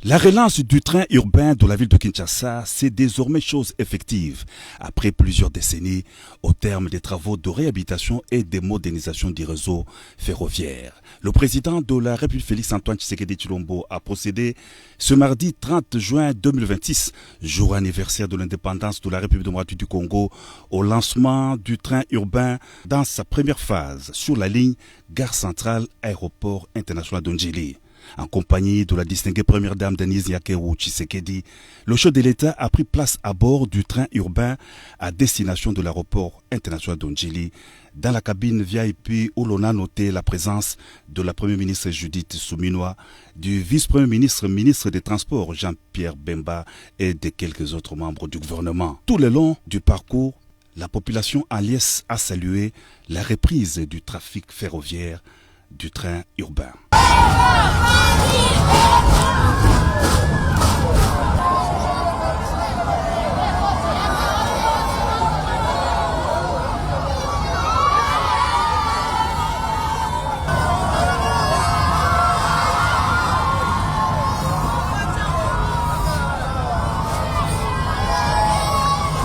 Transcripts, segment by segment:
La relance du train urbain de la ville de Kinshasa, c'est désormais chose effective, après plusieurs décennies, au terme des travaux de réhabilitation et de modernisation du réseau ferroviaire. Le président de la République, Félix-Antoine Tshisekedi Tshilombo, a procédé ce mardi 30 juin 2026, jour anniversaire de l'indépendance de la République démocratique du Congo, au lancement du train urbain dans sa première phase sur la ligne Gare Centrale Aéroport International de Njili. En compagnie de la distinguée première dame Denise Nyakeru Tshisekedi, le chef de l'État a pris place à bord du train urbain à destination de l'aéroport international de Njili. Dans la cabine VIP où l'on a noté la présence de la première ministre Judith Suminwa, du vice-premier ministre, ministre des Transports Jean-Pierre Bemba et de quelques autres membres du gouvernement. Tout le long du parcours, la population en liesse a salué la reprise du trafic ferroviaire du train urbain.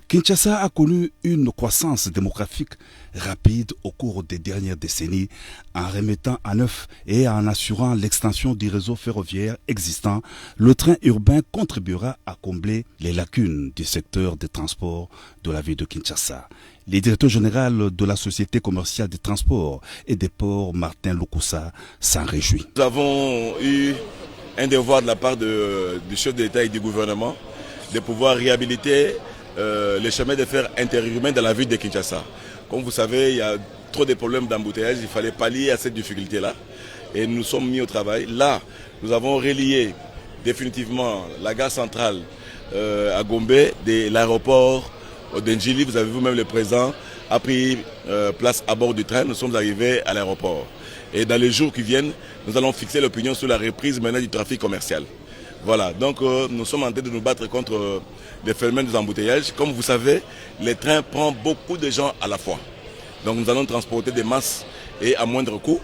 Kinshasa a connu une croissance démographique rapide au cours des dernières décennies en remettant à neuf et en assurant l'extension du réseau ferroviaire existant. Le train urbain contribuera à combler les lacunes du secteur des transports de la ville de Kinshasa. Le directeur général de la Société commerciale des transports et des ports, Martin Lukusa, s'en réjouit. Nous avons eu un devoir de la part du chef de l'État et du gouvernement de pouvoir réhabiliter les chemins de fer interurbains dans la ville de Kinshasa. Comme vous savez, il y a trop de problèmes d'embouteillage, il fallait pallier à cette difficulté-là. Et nous sommes mis au travail. Là, nous avons relié définitivement la gare centrale à Gombe de l'aéroport d'Njili. Vous avez vous-même le président a pris place à bord du train. Nous sommes arrivés à l'aéroport. Et dans les jours qui viennent, nous allons fixer l'opinion sur la reprise maintenant du trafic commercial. Voilà, donc nous sommes en train de nous battre contre les phénomènes des embouteillages. Comme vous savez, les trains prennent beaucoup de gens à la fois. Donc nous allons transporter des masses et à moindre coût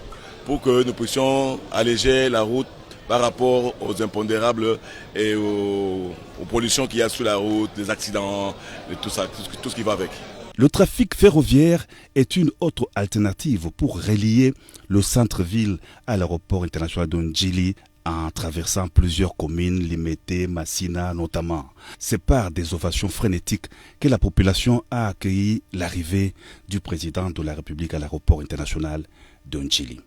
pour que nous puissions alléger la route par rapport aux impondérables et aux pollutions qu'il y a sur la route, les accidents, et tout ça, tout ce qui va avec. Le trafic ferroviaire est une autre alternative pour relier le centre-ville à l'aéroport international de Njili en traversant plusieurs communes, Limete, Massina notamment. C'est par des ovations frénétiques que la population a accueilli l'arrivée du président de la République à l'aéroport international de Njili.